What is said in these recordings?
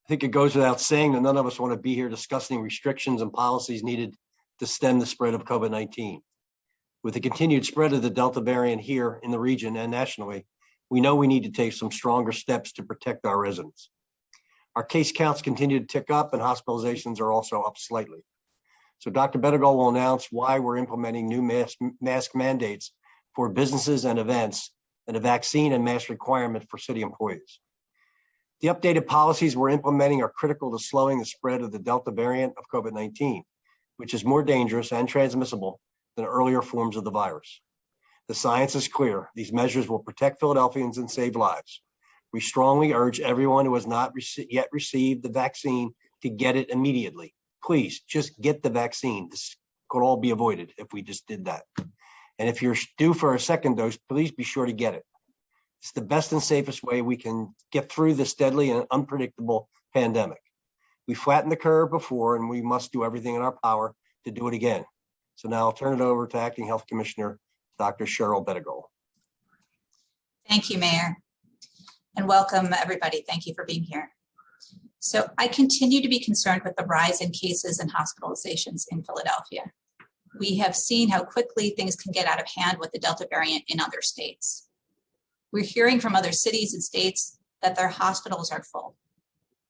I think it goes without saying that none of us want to be here discussing restrictions and policies needed to stem the spread of COVID-19. With the continued spread of the Delta variant here in the region and nationally, we know we need to take some stronger steps to protect our residents. Our case counts continue to tick up and hospitalizations are also up slightly. So Dr. Bettigal will announce why we're implementing new mask mandates for businesses and events and a vaccine and mask requirement for city employees. The updated policies we're implementing are critical to slowing the spread of the Delta variant of COVID-19, which is more dangerous and transmissible than earlier forms of the virus. The science is clear. These measures will protect Philadelphians and save lives. We strongly urge everyone who has not yet received the vaccine to get it immediately. Please just get the vaccine. This could all be avoided if we just did that. And if you're due for a second dose, please be sure to get it. It's the best and safest way we can get through this deadly and unpredictable pandemic. We flattened the curve before, and we must do everything in our power to do it again. So now I'll turn it over to Acting Health Commissioner, Dr. Cheryl Bettigal. Thank you, Mayor, and welcome everybody. Thank you for being here. So I continue to be concerned with the rise in cases and hospitalizations in Philadelphia. We have seen how quickly things can get out of hand with the Delta variant in other states. We're hearing from other cities and states that their hospitals are full.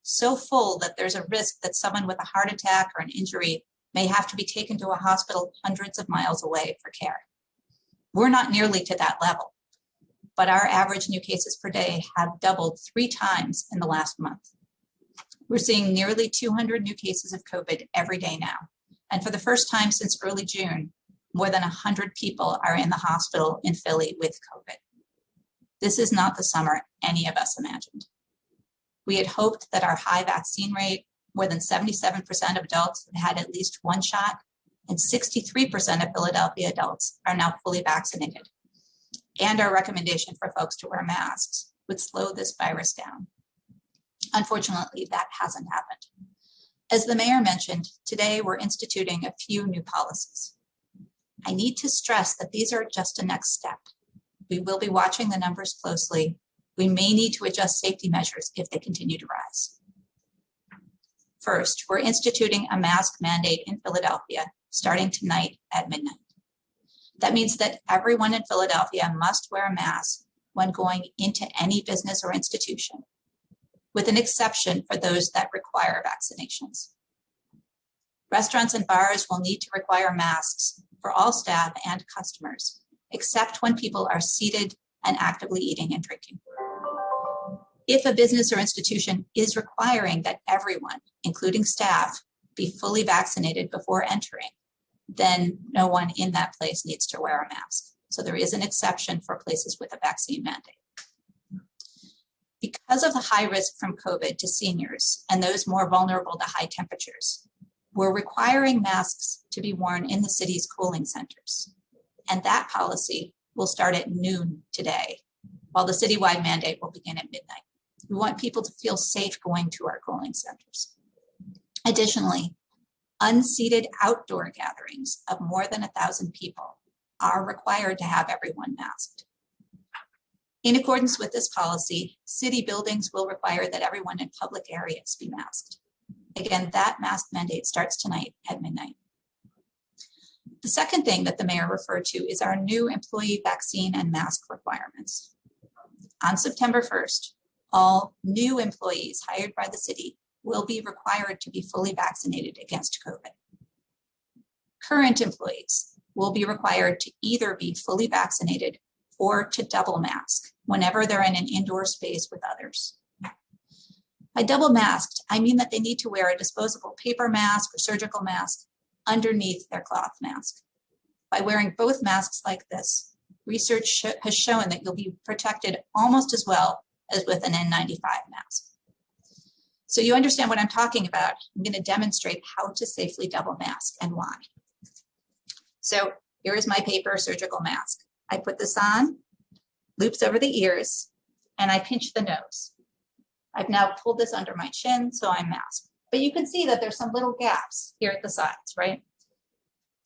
So full that there's a risk that someone with a heart attack or an injury may have to be taken to a hospital hundreds of miles away for care. We're not nearly to that level, but our average new cases per day have doubled 3 times in the last month. We're seeing nearly 200 new cases of COVID every day now. And for the first time since early June, more than 100 people are in the hospital in Philly with COVID. This is not the summer any of us imagined. We had hoped that our high vaccine rate, more than 77% of adults have had at least 1 shot, and 63% of Philadelphia adults are now fully vaccinated. And our recommendation for folks to wear masks would slow this virus down. Unfortunately, that hasn't happened. As the mayor mentioned, today we're instituting a few new policies. I need to stress that these are just a next step. We will be watching the numbers closely. We may need to adjust safety measures if they continue to rise. First, we're instituting a mask mandate in Philadelphia starting tonight at midnight. That means that everyone in Philadelphia must wear a mask when going into any business or institution, with an exception for those that require vaccinations. Restaurants and bars will need to require masks for all staff and customers, except when people are seated and actively eating and drinking. If a business or institution is requiring that everyone, including staff, be fully vaccinated before entering, then no one in that place needs to wear a mask. So there is an exception for places with a vaccine mandate. Because of the high risk from COVID to seniors and those more vulnerable to high temperatures, we're requiring masks to be worn in the city's cooling centers. And that policy will start at noon today, while the citywide mandate will begin at midnight. We want people to feel safe going to our cooling centers. Additionally, unseated outdoor gatherings of more than 1,000 people are required to have everyone masked. In accordance with this policy, city buildings will require that everyone in public areas be masked. Again, that mask mandate starts tonight at midnight. The second thing that the mayor referred to is our new employee vaccine and mask requirements. On September 1st, all new employees hired by the city will be required to be fully vaccinated against COVID. Current employees will be required to either be fully vaccinated or to double mask whenever they're in an indoor space with others. By double masked, I mean that they need to wear a disposable paper mask or surgical mask underneath their cloth mask. By wearing both masks like this, research has shown that you'll be protected almost as well as with an N95 mask. So you understand what I'm talking about. I'm going to demonstrate how to safely double mask and why. So here is my paper surgical mask. I put this on, loops over the ears, and I pinch the nose. I've now pulled this under my chin, so I'm masked. But you can see that there's some little gaps here at the sides, right?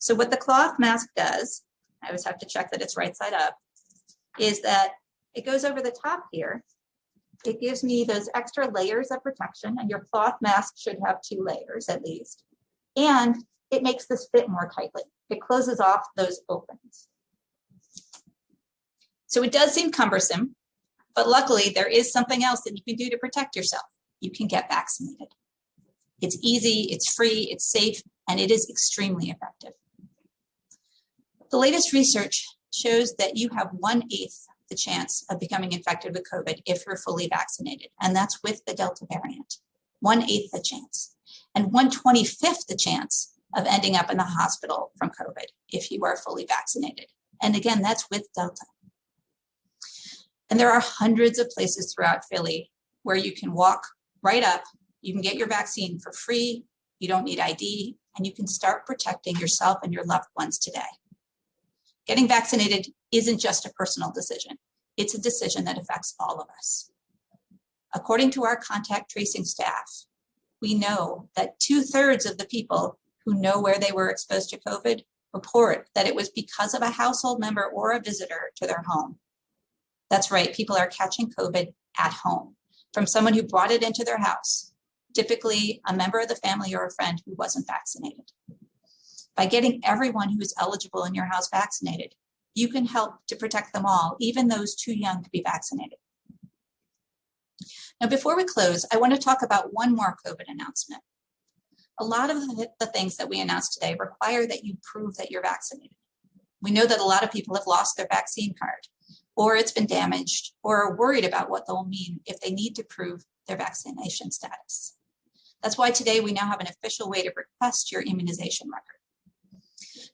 So what the cloth mask does, I always have to check that it's right side up, is that it goes over the top here It gives me those extra layers of protection, and your cloth mask should have 2 layers at least. And it makes this fit more tightly. It closes off those openings. So it does seem cumbersome, but luckily there is something else that you can do to protect yourself. You can get vaccinated. It's easy, it's free, it's safe, and it is extremely effective. The latest research shows that you have 1/8 the chance of becoming infected with COVID if you're fully vaccinated, and that's with the Delta variant. 1/8 the chance, and 1/25 the chance of ending up in the hospital from COVID if you are fully vaccinated. And again, that's with Delta. And there are hundreds of places throughout Philly where you can walk right up, you can get your vaccine for free, you don't need ID, and you can start protecting yourself and your loved ones today. Getting vaccinated isn't just a personal decision. It's a decision that affects all of us. According to our contact tracing staff, we know that 2/3 of the people who know where they were exposed to COVID report that it was because of a household member or a visitor to their home. That's right, people are catching COVID at home from someone who brought it into their house, typically a member of the family or a friend who wasn't vaccinated. By getting everyone who is eligible in your house vaccinated, you can help to protect them all, even those too young to be vaccinated. Now, before we close, I want to talk about one more COVID announcement. A lot of the things that we announced today require that you prove that you're vaccinated. We know that a lot of people have lost their vaccine card, or it's been damaged, or are worried about what they'll mean if they need to prove their vaccination status. That's why today we now have an official way to request your immunization record.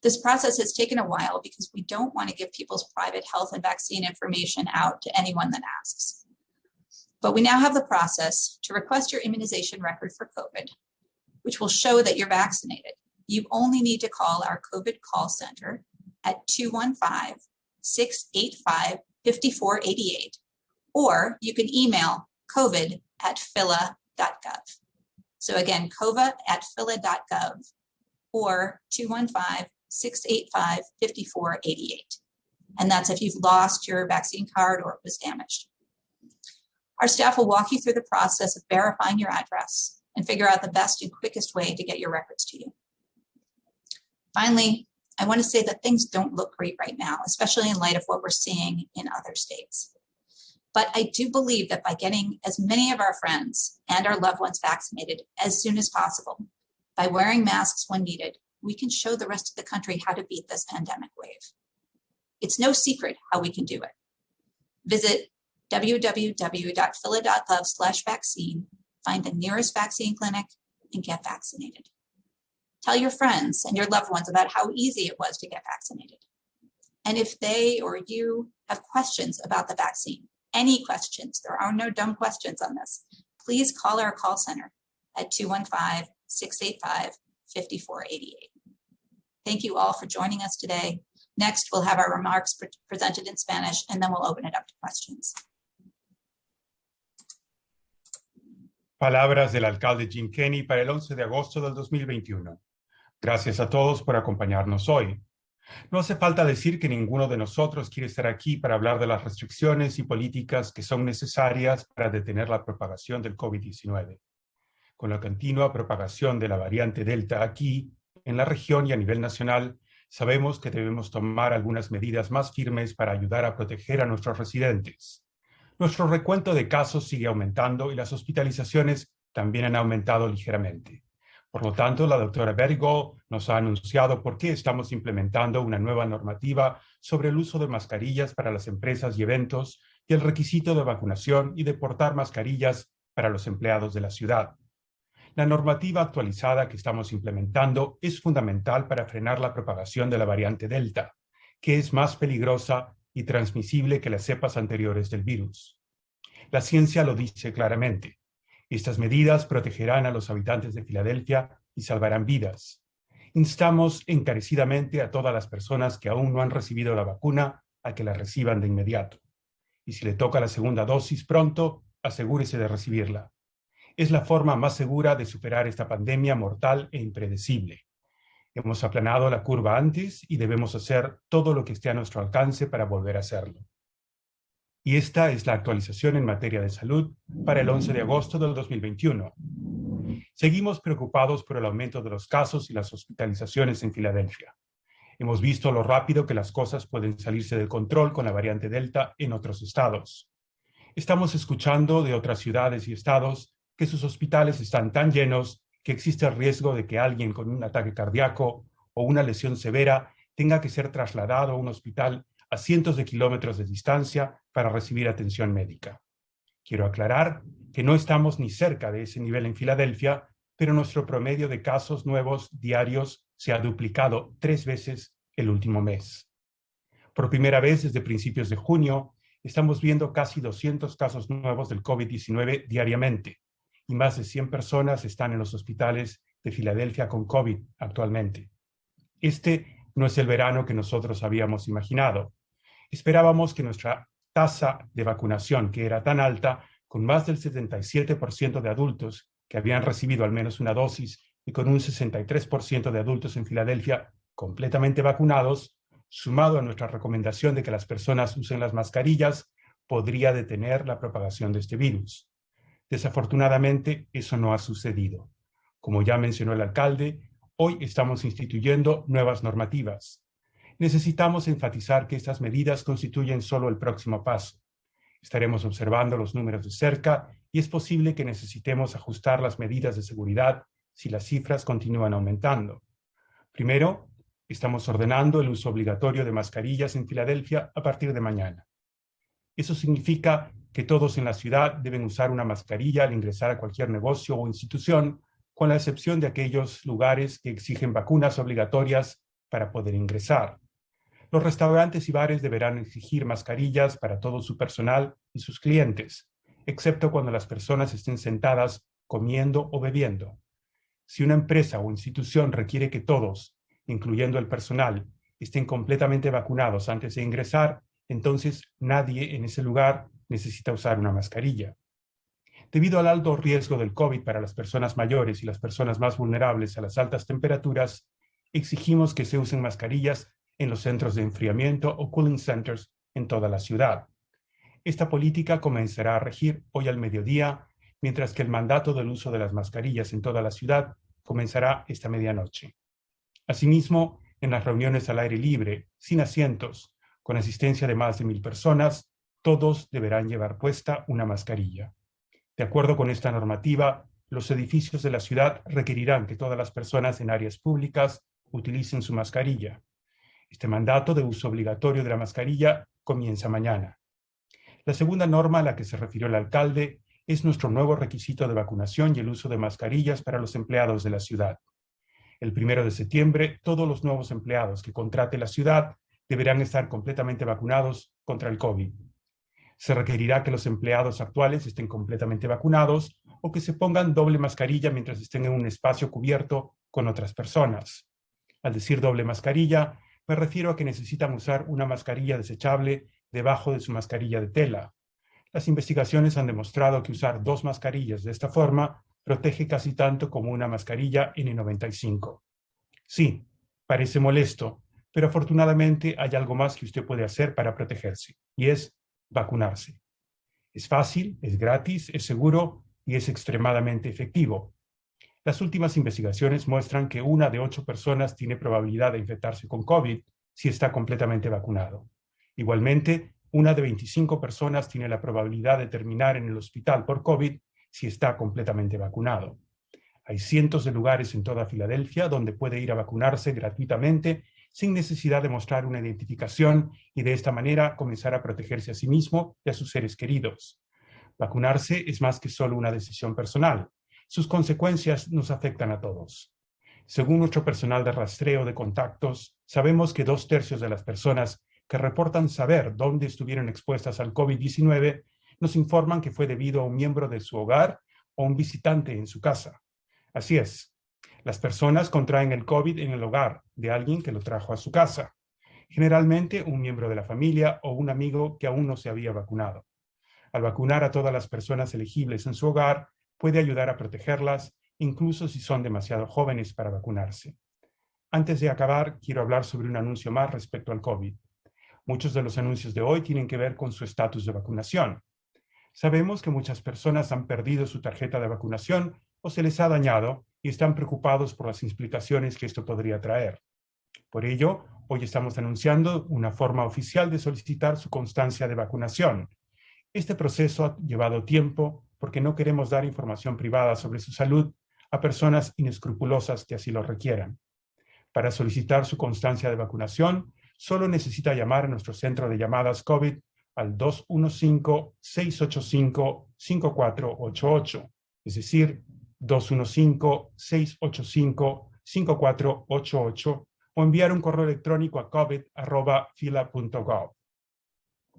This process has taken a while because we don't want to give people's private health and vaccine information out to anyone that asks. But we now have the process to request your immunization record for COVID, which will show that you're vaccinated. You only need to call our COVID call center at 215-685-5488, or you can email covid@phila.gov. So again, covid@phila.gov or 215-685-5488. And that's if you've lost your vaccine card or it was damaged. Our staff will walk you through the process of verifying your address and figure out the best and quickest way to get your records to you. Finally, I want to say that things don't look great right now, especially in light of what we're seeing in other states. But I do believe that by getting as many of our friends and our loved ones vaccinated as soon as possible, by wearing masks when needed, we can show the rest of the country how to beat this pandemic wave. It's no secret how we can do it. Visit www.phila.gov/vaccine, find the nearest vaccine clinic, and get vaccinated. Tell your friends and your loved ones about how easy it was to get vaccinated. And if they or you have questions about the vaccine, any questions, there are no dumb questions on this, please call our call center at 215-685-5488. Thank you all for joining us today. Next, we'll have our remarks presented in Spanish, and then we'll open it up to questions. Palabras del alcalde Jim Kenney para el 11 de agosto del 2021. Gracias a todos por acompañarnos hoy. No hace falta decir que ninguno de nosotros quiere estar aquí para hablar de las restricciones y políticas que son necesarias para detener la propagación del COVID-19. Con la continua propagación de la variante Delta aquí, en la región y a nivel nacional, sabemos que debemos tomar algunas medidas más firmes para ayudar a proteger a nuestros residentes. Nuestro recuento de casos sigue aumentando y las hospitalizaciones también han aumentado ligeramente. Por lo tanto, la doctora Bettigal nos ha anunciado por qué estamos implementando una nueva normativa sobre el uso de mascarillas para las empresas y eventos y el requisito de vacunación y de portar mascarillas para los empleados de la ciudad. La normativa actualizada que estamos implementando es fundamental para frenar la propagación de la variante Delta, que es más peligrosa y transmisible que las cepas anteriores del virus. La ciencia lo dice claramente. Estas medidas protegerán a los habitantes de Filadelfia y salvarán vidas. Instamos encarecidamente a todas las personas que aún no han recibido la vacuna a que la reciban de inmediato. Y si le toca la segunda dosis pronto, asegúrese de recibirla. Es la forma más segura de superar esta pandemia mortal e impredecible. Hemos aplanado la curva antes y debemos hacer todo lo que esté a nuestro alcance para volver a hacerlo. Y esta es la actualización en materia de salud para el 11 de agosto del 2021. Seguimos preocupados por el aumento de los casos y las hospitalizaciones en Filadelfia. Hemos visto lo rápido que las cosas pueden salirse del control con la variante Delta en otros estados. Estamos escuchando de otras ciudades y estados que sus hospitales están tan llenos que existe el riesgo de que alguien con un ataque cardíaco o una lesión severa tenga que ser trasladado a un hospital a cientos de kilómetros de distancia para recibir atención médica. Quiero aclarar que no estamos ni cerca de ese nivel en Filadelfia, pero nuestro promedio de casos nuevos diarios se ha duplicado 3 veces el último mes. Por primera vez desde principios de junio, estamos viendo casi 200 casos nuevos del COVID-19 diariamente, y más de 100 personas están en los hospitales de Filadelfia con COVID actualmente. Este no es el verano que nosotros habíamos imaginado. Esperábamos que nuestra tasa de vacunación, que era tan alta, con más del 77% de adultos que habían recibido al menos una dosis y con un 63% de adultos en Filadelfia completamente vacunados, sumado a nuestra recomendación de que las personas usen las mascarillas, podría detener la propagación de este virus. Desafortunadamente, eso no ha sucedido. Como ya mencionó el alcalde, hoy estamos instituyendo nuevas normativas. Necesitamos enfatizar que estas medidas constituyen solo el próximo paso. Estaremos observando los números de cerca y es posible que necesitemos ajustar las medidas de seguridad si las cifras continúan aumentando. Primero, estamos ordenando el uso obligatorio de mascarillas en Filadelfia a partir de mañana. Eso significa que todos en la ciudad deben usar una mascarilla al ingresar a cualquier negocio o institución, con la excepción de aquellos lugares que exigen vacunas obligatorias para poder ingresar. Los restaurantes y bares deberán exigir mascarillas para todo su personal y sus clientes, excepto cuando las personas estén sentadas comiendo o bebiendo. Si una empresa o institución requiere que todos, incluyendo el personal, estén completamente vacunados antes de ingresar, entonces nadie en ese lugar necesita usar una mascarilla. Debido al alto riesgo del COVID para las personas mayores y las personas más vulnerables a las altas temperaturas, exigimos que se usen mascarillas en los centros de enfriamiento o cooling centers en toda la ciudad. Esta política comenzará a regir hoy al mediodía, mientras que el mandato del uso de las mascarillas en toda la ciudad comenzará esta medianoche. Asimismo, en las reuniones al aire libre, sin asientos, con asistencia de más de 1,000 personas, todos deberán llevar puesta una mascarilla. De acuerdo con esta normativa, los edificios de la ciudad requerirán que todas las personas en áreas públicas utilicen su mascarilla. Este mandato de uso obligatorio de la mascarilla comienza mañana. La segunda norma a la que se refirió el alcalde es nuestro nuevo requisito de vacunación y el uso de mascarillas para los empleados de la ciudad. El 1 de septiembre, todos los nuevos empleados que contrate la ciudad deberán estar completamente vacunados contra el COVID. Se requerirá que los empleados actuales estén completamente vacunados o que se pongan doble mascarilla mientras estén en un espacio cubierto con otras personas. Al decir doble mascarilla, me refiero a que necesitan usar una mascarilla desechable debajo de su mascarilla de tela. Las investigaciones han demostrado que usar 2 mascarillas de esta forma protege casi tanto como una mascarilla N95. Sí, parece molesto, pero afortunadamente hay algo más que usted puede hacer para protegerse, y es vacunarse. Es fácil, es gratis, es seguro y es extremadamente efectivo. Las últimas investigaciones muestran que 1 de 8 personas tiene probabilidad de infectarse con COVID si está completamente vacunado. Igualmente, 1 de 25 personas tiene la probabilidad de terminar en el hospital por COVID si está completamente vacunado. Hay cientos de lugares en toda Filadelfia donde puede ir a vacunarse gratuitamente sin necesidad de mostrar una identificación y de esta manera comenzar a protegerse a sí mismo y a sus seres queridos. Vacunarse es más que solo una decisión personal. Sus consecuencias nos afectan a todos. Según nuestro personal de rastreo de contactos, sabemos que 2/3 de las personas que reportan saber dónde estuvieron expuestas al COVID-19 nos informan que fue debido a un miembro de su hogar o un visitante en su casa. Así es, las personas contraen el COVID en el hogar de alguien que lo trajo a su casa, generalmente un miembro de la familia o un amigo que aún no se había vacunado. Al vacunar a todas las personas elegibles en su hogar, puede ayudar a protegerlas, incluso si son demasiado jóvenes para vacunarse. Antes de acabar, quiero hablar sobre un anuncio más respecto al COVID. Muchos de los anuncios de hoy tienen que ver con su estatus de vacunación. Sabemos que muchas personas han perdido su tarjeta de vacunación o se les ha dañado y están preocupados por las implicaciones que esto podría traer. Por ello, hoy estamos anunciando una forma oficial de solicitar su constancia de vacunación. Este proceso ha llevado tiempo porque no queremos dar información privada sobre su salud a personas inescrupulosas que así lo requieran. Para solicitar su constancia de vacunación, solo necesita llamar a nuestro centro de llamadas COVID al 215-685-5488, es decir, 215-685-5488, o enviar un correo electrónico a covid@fila.gov.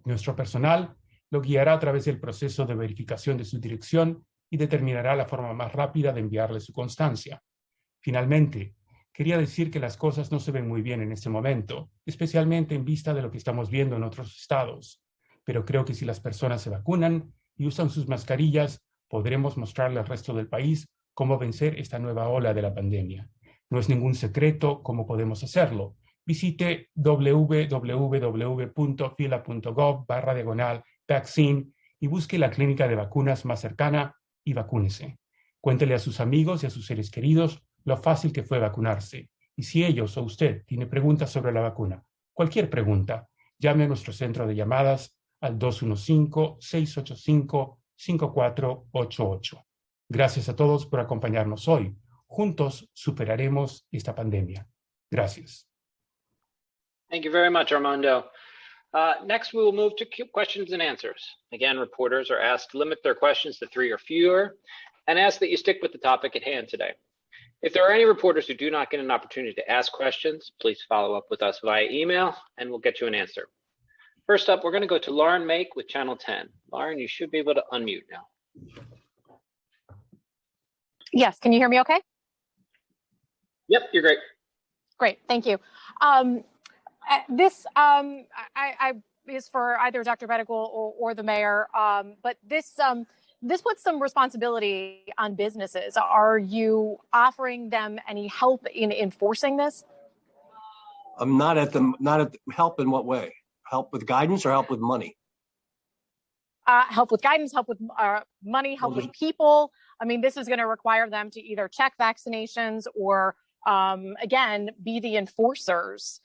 Nuestro personal lo guiará a través del proceso de verificación de su dirección y determinará la forma más rápida de enviarle su constancia. Finalmente, quería decir que las cosas no se ven muy bien en este momento, especialmente en vista de lo que estamos viendo en otros estados. Pero creo que si las personas se vacunan y usan sus mascarillas, podremos mostrarle al resto del país cómo vencer esta nueva ola de la pandemia. No es ningún secreto cómo podemos hacerlo. Visite www.fila.gov/vaccine y busque la clínica de vacunas más cercana y vacúnese. Cuéntele a sus amigos y a sus seres queridos lo fácil que fue vacunarse. Y si ellos o usted tiene preguntas sobre la vacuna, cualquier pregunta, llame a nuestro centro de llamadas al 215-685-5488. Gracias a todos por acompañarnos hoy. Juntos superaremos esta pandemia. Gracias. Thank you very much, Armando. Next, we will move to questions and answers. Again, reporters are asked to limit their questions to 3 or fewer and ask that you stick with the topic at hand today. If there are any reporters who do not get an opportunity to ask questions, please follow up with us via email and we'll get you an answer. First up, we're going to go to Lauren Make with Channel 10. Lauren, you should be able to unmute now. Yes, can you hear me okay? Yep, you're great. Great, thank you. This is for either Dr. Bettigal or the mayor, but this puts some responsibility on businesses. Are you offering them any help in enforcing this? I'm not at help in what way? Help with guidance or help with money? Help with guidance, help with money, help with people. I mean, this is going to require them to either check vaccinations or, again, be the enforcers.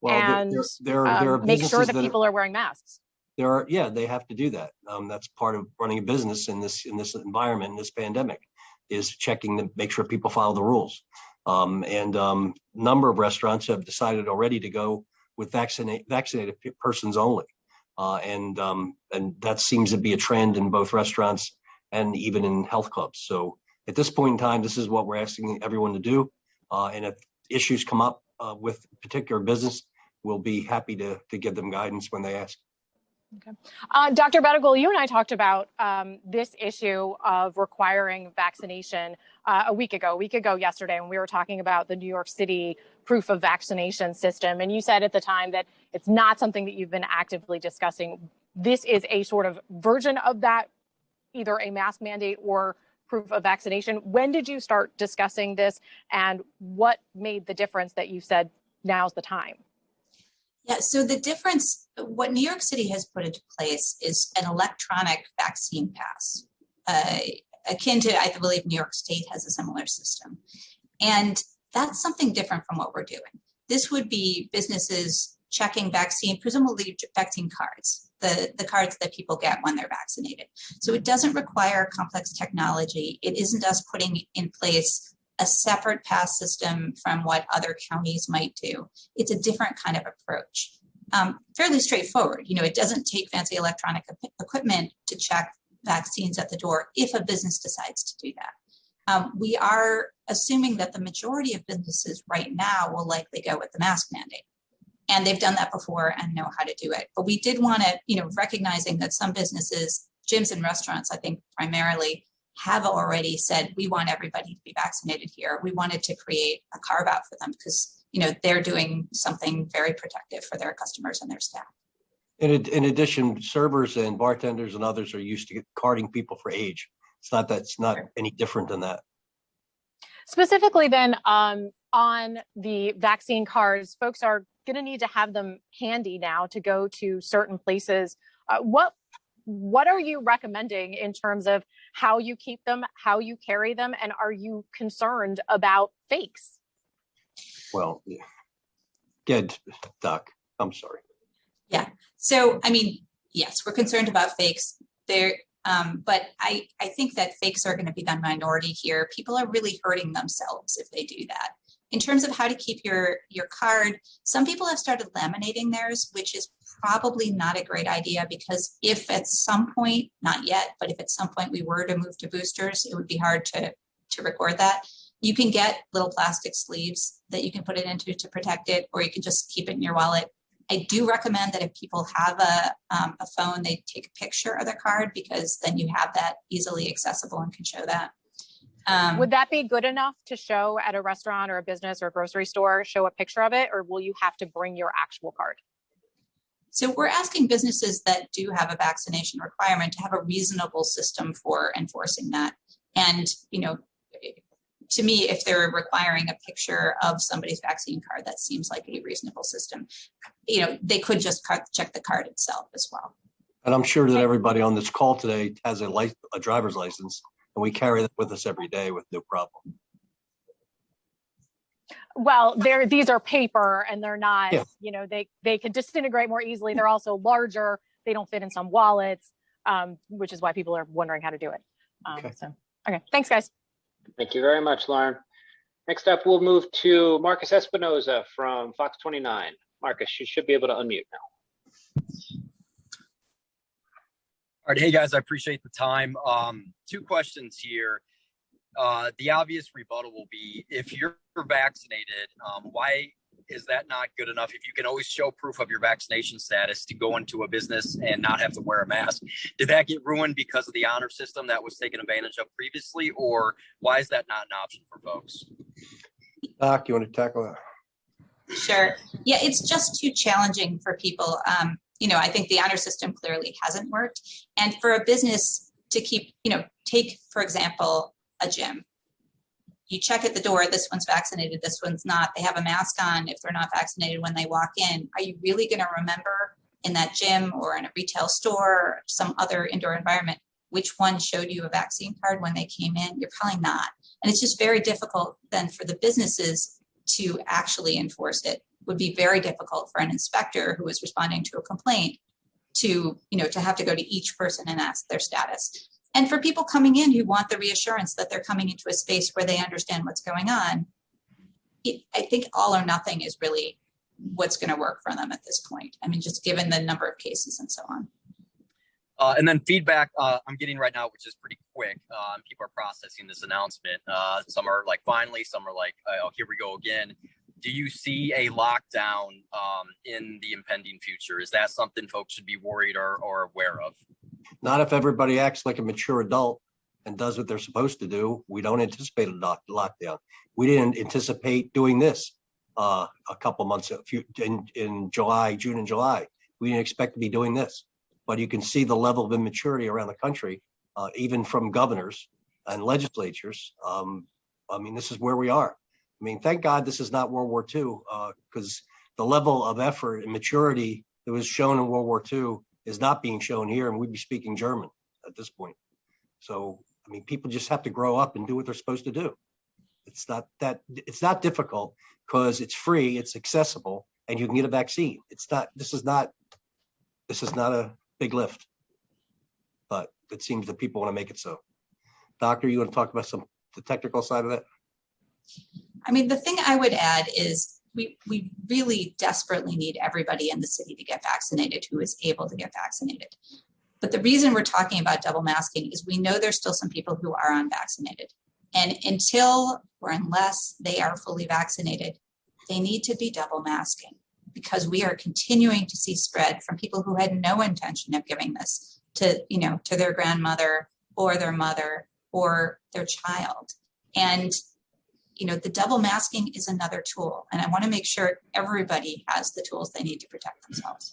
Well, and there are make sure that people are wearing masks. They have to do that. That's part of running a business in this environment, in this pandemic, is checking to make sure people follow the rules. Number of restaurants have decided already to go with vaccinated persons only, and that seems to be a trend in both restaurants and even in health clubs. So at this point in time, this is what we're asking everyone to do. And if issues come up with a particular business, we'll be happy to give them guidance when they ask. Okay. Dr. Bettigal, you and I talked about this issue of requiring vaccination a week ago yesterday, when we were talking about the New York City proof of vaccination system. And you said at the time that it's not something that you've been actively discussing. This is a sort of version of that, either a mask mandate or proof of vaccination. When did you start discussing this, and what made the difference that you said now's the time? Yeah, so the difference, what New York City has put into place is an electronic vaccine pass, akin to, I believe New York State has a similar system. And that's something different from what we're doing. This would be businesses checking vaccine, presumably vaccine cards, the cards that people get when they're vaccinated. So it doesn't require complex technology. It isn't us putting in place a separate pass system from what other counties might do. It's a different kind of approach. Fairly straightforward. You know, it doesn't take fancy electronic equipment to check vaccines at the door if a business decides to do that. We are assuming that the majority of businesses right now will likely go with the mask mandate. And they've done that before and know how to do it. But we did want to, you know, recognizing that some businesses, gyms and restaurants, I think primarily, have already said, we want everybody to be vaccinated here. We wanted to create a carve out for them because, you know, they're doing something very protective for their customers and their staff. In addition, servers and bartenders and others are used to carding people for age. It's not any different than that. Specifically then, on the vaccine cards, folks are going to need to have them handy now to go to certain places. What are you recommending in terms of how you keep them, how you carry them, and are you concerned about fakes? Well, good, Doc. I'm sorry. Yeah. So, I mean, yes, we're concerned about fakes there. But I think that fakes are going to be the minority here. People are really hurting themselves if they do that. In terms of how to keep your card, some people have started laminating theirs, which is probably not a great idea, because if at some point, not yet, but if at some point we were to move to boosters, it would be hard to record that. You can get little plastic sleeves that you can put it into to protect it, or you can just keep it in your wallet. I do recommend that if people have a phone, they take a picture of their card, because then you have that easily accessible and can show that. Would that be good enough to show at a restaurant or a business or a grocery store, show a picture of it, or will you have to bring your actual card? So we're asking businesses that do have a vaccination requirement to have a reasonable system for enforcing that. And, you know, to me, if they're requiring a picture of somebody's vaccine card, that seems like a reasonable system. You know, they could just check the card itself as well. And I'm sure that everybody on this call today has a driver's license, and we carry that with us every day with no problem. Well, these are paper, and they're not, you know, they could disintegrate more easily. They're also larger. They don't fit in some wallets, which is why people are wondering how to do it. Okay. Thanks, guys. Thank you very much, Lauren. Next up, we'll move to Marcus Espinoza from Fox 29. Marcus, you should be able to unmute now. All right, hey guys, I appreciate the time. 2 questions here. The obvious rebuttal will be, if you're vaccinated, why is that not good enough? If you can always show proof of your vaccination status to go into a business and not have to wear a mask, did that get ruined because of the honor system that was taken advantage of previously, or why is that not an option for folks? Doc, you want to tackle that? Sure. Yeah, it's just too challenging for people. You know, I think the honor system clearly hasn't worked. And for a business to keep, you know, take, for example, a gym. You check at the door, this one's vaccinated, this one's not. They have a mask on if they're not vaccinated when they walk in. Are you really going to remember in that gym or in a retail store or some other indoor environment which one showed you a vaccine card when they came in? You're probably not. And it's just very difficult then for the businesses to actually enforce it. Would be very difficult for an inspector who is responding to a complaint to, you know, to have to go to each person and ask their status. And for people coming in who want the reassurance that they're coming into a space where they understand what's going on, I think all or nothing is really what's going to work for them at this point. I mean, just given the number of cases and so on. And then feedback I'm getting right now, which is pretty quick. People are processing this announcement. Some are like, finally, some are like, oh, here we go again. Do you see a lockdown in the impending future? Is that something folks should be worried or aware of? Not if everybody acts like a mature adult and does what they're supposed to do. We don't anticipate a lockdown. We didn't anticipate doing this a couple months in July, June and July. We didn't expect to be doing this. But you can see the level of immaturity around the country, even from governors and legislatures. I mean, this is where we are. I mean, thank God this is not World War II, because the level of effort and maturity that was shown in World War II is not being shown here, and we'd be speaking German at this point. So, I mean, people just have to grow up and do what they're supposed to do. It's not difficult, because it's free, it's accessible, and you can get a vaccine. This is not a big lift, but it seems that people want to make it so. Doctor, you want to talk about the technical side of it? I mean, the thing I would add is we really desperately need everybody in the city to get vaccinated who is able to get vaccinated. But the reason we're talking about double masking is we know there's still some people who are unvaccinated. And until or unless they are fully vaccinated, they need to be double masking, because we are continuing to see spread from people who had no intention of giving this to, you know, to their grandmother or their mother or their child. And you know, the double masking is another tool, and I want to make sure everybody has the tools they need to protect themselves.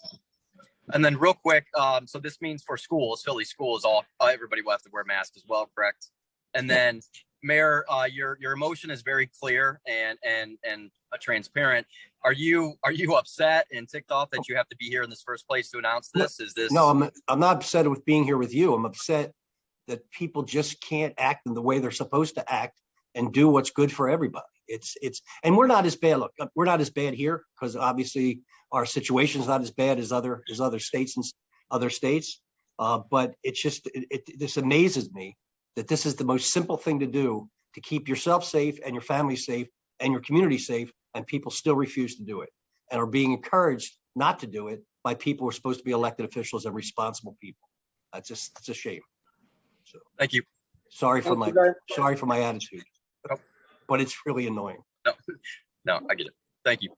And then real quick, so this means for schools, Philly schools, everybody will have to wear masks as well, correct? And then Mayor, your emotion is very clear and transparent. Are you upset and ticked off that you have to be here in this first place to announce this? Is this? No, I'm not upset with being here with you. I'm upset that people just can't act in the way they're supposed to act and do what's good for everybody. And we're not as bad. Look, we're not as bad here because obviously our situation is not as bad as other states and other states. But it's just this amazes me that this is the most simple thing to do to keep yourself safe and your family safe and your community safe, and people still refuse to do it and are being encouraged not to do it by people who are supposed to be elected officials and responsible people. It's a shame. So thank you. Sorry for my attitude, but it's really annoying. No, I get it. Thank you.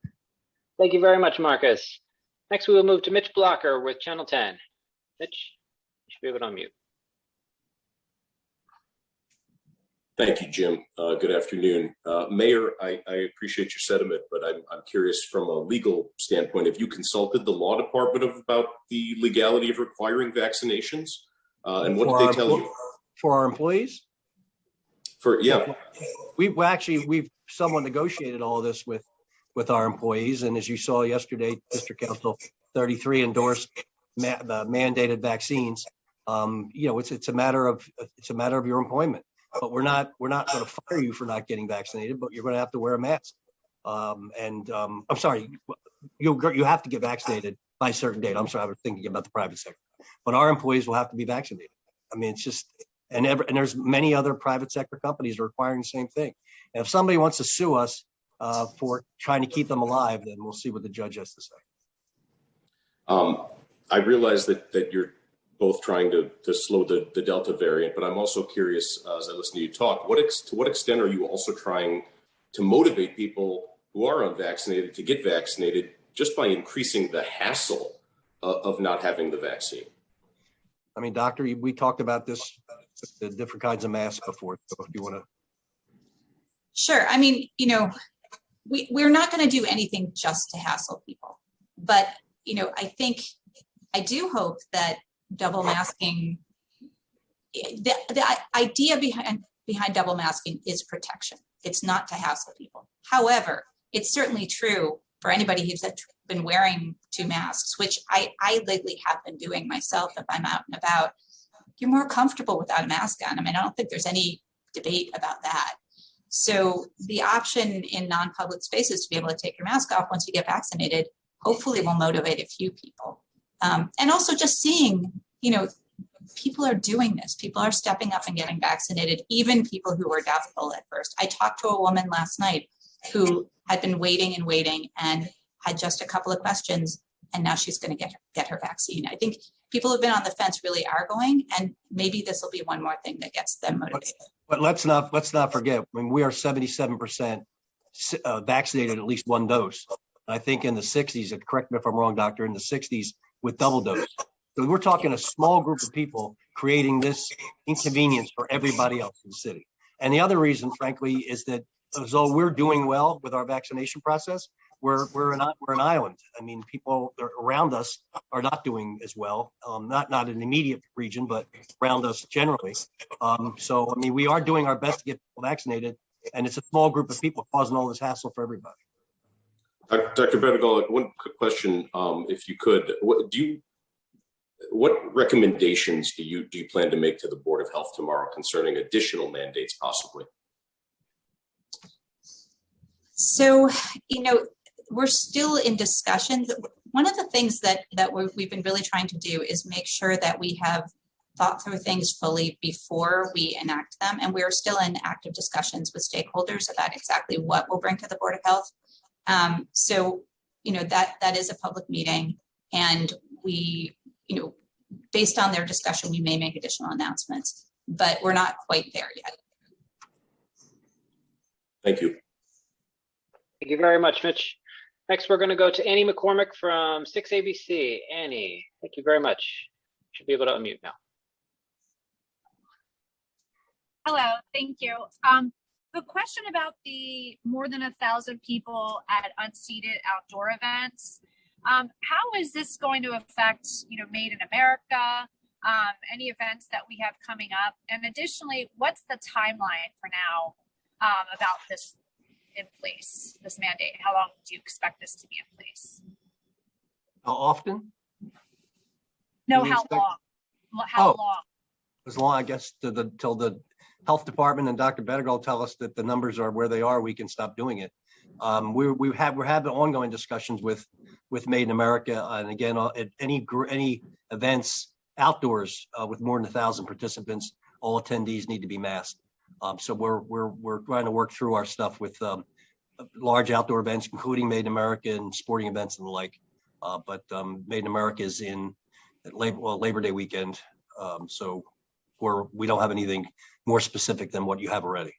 Thank you very much, Marcus. Next, we will move to Mitch Blocker with Channel 10. Mitch, you should be able to unmute. Thank you, Jim. Good afternoon. Mayor, I appreciate your sentiment, but I'm curious from a legal standpoint, have you consulted the law department about the legality of requiring vaccinations? And what did they tell you? For our employees? Yeah. We've somewhat negotiated all of this with our employees. And as you saw yesterday, District Council 33 endorsed the mandated vaccines. It's a matter of your employment. But we're not going to fire you for not getting vaccinated, but you're going to have to wear a mask. I'm sorry, you have to get vaccinated by a certain date. I'm sorry, I was thinking about the private sector, but our employees will have to be vaccinated. I mean, it's just, and there's many other private sector companies requiring the same thing. And if somebody wants to sue us for trying to keep them alive, then we'll see what the judge has to say. I realize that you're both trying to slow the Delta variant, but I'm also curious, as I listen to you talk, to what extent are you also trying to motivate people who are unvaccinated to get vaccinated just by increasing the hassle of not having the vaccine? I mean, doctor, we talked about this, the different kinds of masks before, so if you want to. Sure. I mean, we're not going to do anything just to hassle people, but, I do hope that double masking, the idea behind double masking is protection. It's not to hassle people. However, it's certainly true for anybody who's been wearing 2 masks, which I lately have been doing myself if I'm out and about. You're more comfortable without a mask on. I mean, I don't think there's any debate about that. So the option in non-public spaces to be able to take your mask off once you get vaccinated, hopefully will motivate a few people. And also just seeing, people are doing this. People are stepping up and getting vaccinated, even people who were doubtful at first. I talked to a woman last night who had been waiting and had just a couple of questions, and now she's going to get her vaccine. I think people who've been on the fence really are going, and maybe this will be one more thing that gets them motivated. But let's not forget, I mean, we are 77% vaccinated at least 1 dose. I think in the 60s, and correct me if I'm wrong, doctor, in the 60s with double dose. So we're talking a small group of people creating this inconvenience for everybody else in the city. And the other reason, frankly, is that although we're doing well with our vaccination process, we're an island. I mean, people around us are not doing as well. Not in the immediate region, but around us generally. So I mean, we are doing our best to get people vaccinated, and it's a small group of people causing all this hassle for everybody. Dr. Bettigal, one quick question, if you could. What recommendations do you plan to make to the Board of Health tomorrow concerning additional mandates, possibly? So, we're still in discussions. One of the things that we've been really trying to do is make sure that we have thought through things fully before we enact them. And we're still in active discussions with stakeholders about exactly what we'll bring to the Board of Health. So, that is a public meeting, and we, based on their discussion, we may make additional announcements, but we're not quite there yet. Thank you. Thank you very much, Mitch. Next, we're going to go to Annie McCormick from 6ABC. Annie, thank you very much. You should be able to unmute now. Hello, thank you. The question about the more than 1,000 people at unseated outdoor events, how is this going to affect, Made in America? any events that we have coming up? And additionally, what's the timeline for now about this in place, this mandate? How long do you expect this to be in place? How often? No, Do we how expect- long? How Oh. long? As long, I guess, till the health department and Dr. Bettigal tell us that the numbers are where they are, we can stop doing it. We're having ongoing discussions with Made in America, and again, at any events outdoors with more than 1,000 participants, all attendees need to be masked. So we're trying to work through our stuff with large outdoor events, including Made in America and sporting events and the like. But Made in America is in Labor Day weekend, so we don't have anything more specific than what you have already.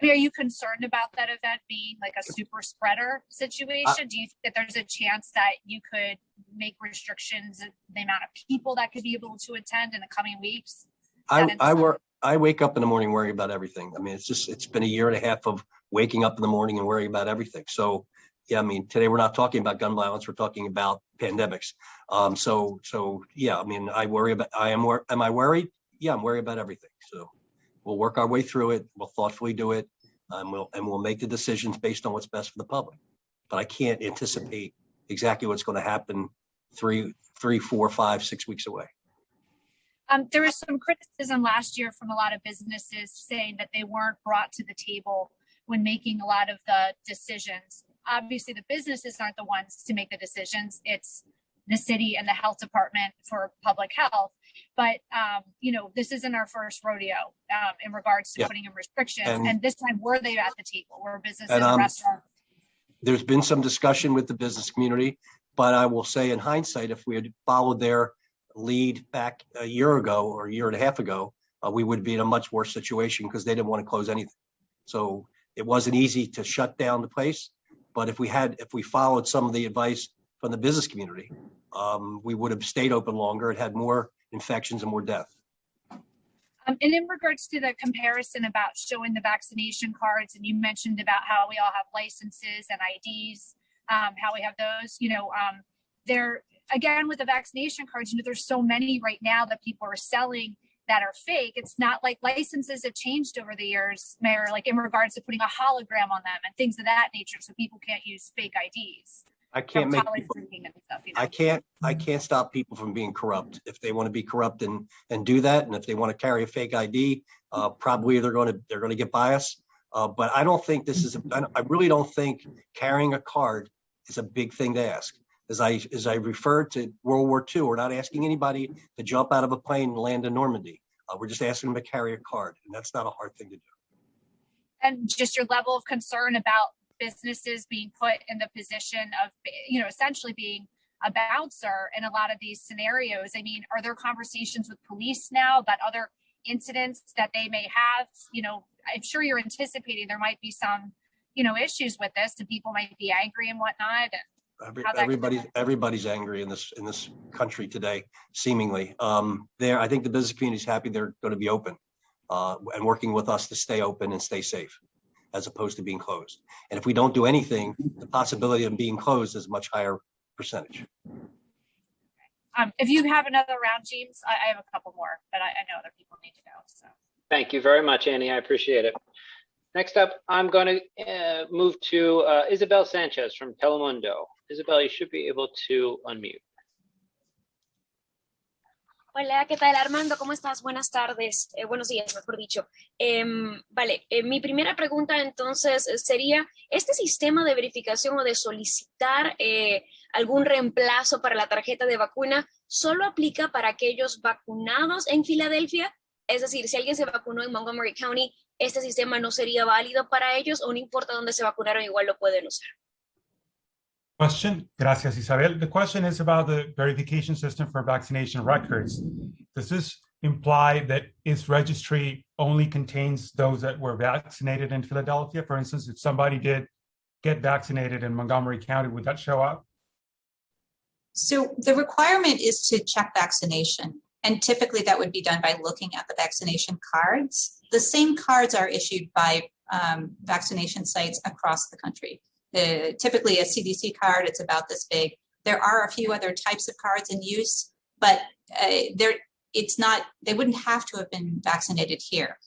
I mean, are you concerned about that event being like a super spreader situation? Do you think that there's a chance that you could make restrictions in the amount of people that could be able to attend in the coming weeks? I wake up in the morning worrying about everything. I mean, it's been a year and a half of waking up in the morning and worrying about everything. So yeah, I mean, today we're not talking about gun violence, we're talking about pandemics. So yeah, I mean, am I worried? Yeah, I'm worried about everything. So we'll work our way through it. We'll thoughtfully do it. We'll make the decisions based on what's best for the public. But I can't anticipate exactly what's going to happen 3, 4, 5, 6 weeks away. There was some criticism last year from a lot of businesses saying that they weren't brought to the table when making a lot of the decisions. Obviously, the businesses aren't the ones to make the decisions. It's the city and the health department for public health. But, this isn't our first rodeo in regards to putting in restrictions. And this time, were they at the table? Were businesses and restaurants? There's been some discussion with the business community, but I will say in hindsight, if we had followed their lead back a year ago or a year and a half ago, we would be in a much worse situation because they didn't want to close anything. So it wasn't easy to shut down the place. But if we followed some of the advice from the business community, we would have stayed open longer and had more infections and more death. And in regards to the comparison about showing the vaccination cards, and you mentioned about how we all have licenses and IDs, how we have those, there again with the vaccination cards, there's so many right now that people are selling that are fake. It's not like licenses have changed over the years, Mayor, like in regards to putting a hologram on them and things of that nature, so people can't use fake IDs. I can't make people, and stuff, I can't stop people from being corrupt. If they want to be corrupt and do that, and if they want to carry a fake ID, probably they're going to get biased. But I don't think I really don't think carrying a card is a big thing to ask. As I referred to World War II, we're not asking anybody to jump out of a plane and land in Normandy. We're just asking them to carry a card, and that's not a hard thing to do. And just your level of concern about businesses being put in the position of, essentially being a bouncer in a lot of these scenarios. I mean, are there conversations with police now about other incidents that they may have? I'm sure you're anticipating there might be some, issues with this, and people might be angry and whatnot. Everybody's angry in this country today, seemingly. I think the business community is happy they're going to be open and working with us to stay open and stay safe, as opposed to being closed. And if we don't do anything, the possibility of being closed is a much higher percentage. If you have another round, James, I have a couple more, but I know other people need to go. So thank you very much, Annie. I appreciate it. Next up, I'm going to move to Isabel Sanchez from Telemundo. Isabel, you should be able to unmute. Hola, ¿qué tal, Armando? ¿Cómo estás? Buenas tardes, buenos días, mejor dicho. Mi primera pregunta entonces sería, ¿este sistema de verificación o de solicitar algún reemplazo para la tarjeta de vacuna solo aplica para aquellos vacunados en Filadelfia? Es decir, si alguien se vacunó en Montgomery County, ¿este sistema no sería válido para ellos o no importa dónde se vacunaron, igual lo pueden usar? Question. Gracias, Isabel. The question is about the verification system for vaccination records. Does this imply that its registry only contains those that were vaccinated in Philadelphia? For instance, if somebody did get vaccinated in Montgomery County, would that show up? So the requirement is to check vaccination. And typically that would be done by looking at the vaccination cards. The same cards are issued by vaccination sites across the country. Typically a CDC card, it's about this big. There are a few other types of cards in use, but they wouldn't have to have been vaccinated here.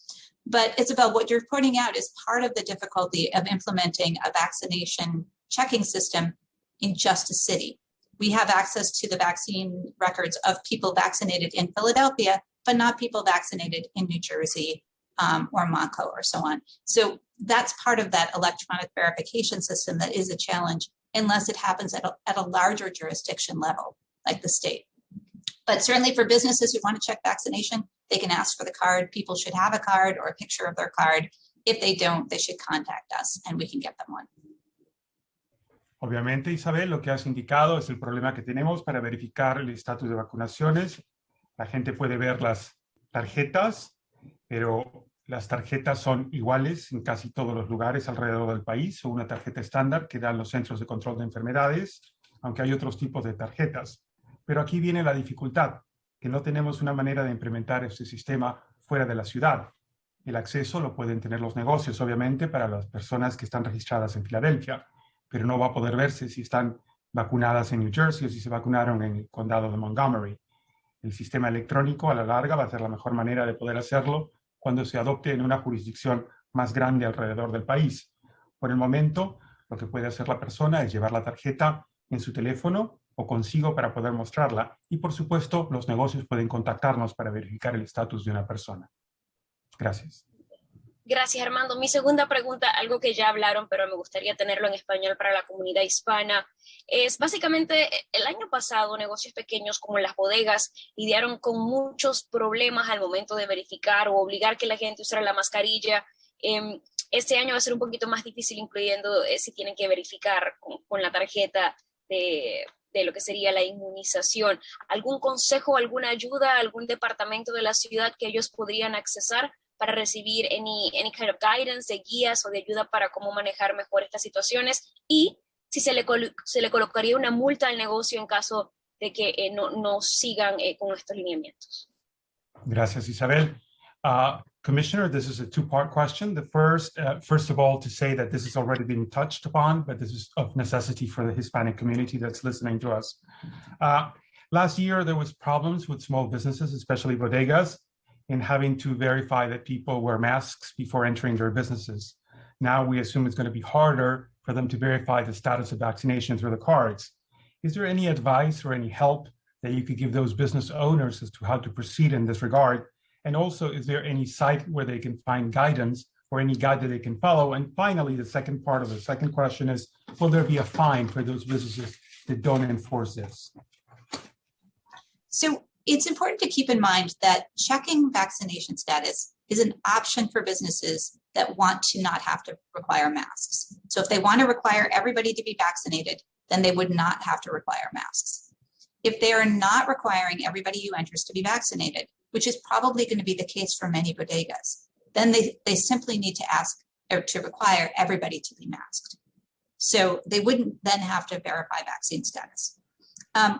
But Isabel, what you're pointing out is part of the difficulty of implementing a vaccination checking system in just a city. We have access to the vaccine records of people vaccinated in Philadelphia, but not people vaccinated in New Jersey or Monaco or so on. So that's part of that electronic verification system that is a challenge unless it happens at a larger jurisdiction level, like the state. But certainly for businesses who want to check vaccination, they can ask for the card. People should have a card or a picture of their card. If they don't, they should contact us and we can get them one. Obviamente, Isabel, lo que has indicado es el problema que tenemos para verificar el estatus de vacunaciones. La gente puede ver las tarjetas, pero las tarjetas son iguales en casi todos los lugares alrededor del país, o una tarjeta estándar que dan los centros de control de enfermedades, aunque hay otros tipos de tarjetas. Pero aquí viene la dificultad, que no tenemos una manera de implementar este sistema fuera de la ciudad. El acceso lo pueden tener los negocios, obviamente, para las personas que están registradas en Filadelfia, pero no va a poder verse si están vacunadas en New Jersey o si se vacunaron en el condado de Montgomery. El sistema electrónico a la larga va a ser la mejor manera de poder hacerlo cuando se adopte en una jurisdicción más grande alrededor del país. Por el momento, lo que puede hacer la persona es llevar la tarjeta en su teléfono o consigo para poder mostrarla. Y por supuesto, los negocios pueden contactarnos para verificar el estatus de una persona. Gracias. Gracias, Armando. Mi segunda pregunta, algo que ya hablaron, pero me gustaría tenerlo en español para la comunidad hispana, es básicamente el año pasado negocios pequeños como las bodegas lidiaron con muchos problemas al momento de verificar o obligar que la gente usara la mascarilla. Este año va a ser un poquito más difícil, incluyendo si tienen que verificar con la tarjeta de lo que sería la inmunización. ¿Algún consejo, alguna ayuda, algún departamento de la ciudad que ellos podrían accesar para recibir any kind of guidance, de guías o de ayuda para cómo manejar mejor estas situaciones? Y si se le colocaría una multa al negocio en caso de que no sigan con estos lineamientos. Gracias, Isabel. Commissioner, this is a two-part question. The first of all, to say that this has already been touched upon, but this is of necessity for the Hispanic community that's listening to us. Last year, there was problems with small businesses, especially bodegas, in having to verify that people wear masks before entering their businesses. Now we assume it's going to be harder for them to verify the status of vaccination through the cards. Is there any advice or any help that you could give those business owners as to how to proceed in this regard? And also, is there any site where they can find guidance or any guide that they can follow? And finally, the second part of the second question is, will there be a fine for those businesses that don't enforce this? So it's important to keep in mind that checking vaccination status is an option for businesses that want to not have to require masks. So if they want to require everybody to be vaccinated, then they would not have to require masks. If they are not requiring everybody who enters to be vaccinated, which is probably going to be the case for many bodegas, then they simply need to ask or to require everybody to be masked. So they wouldn't then have to verify vaccine status.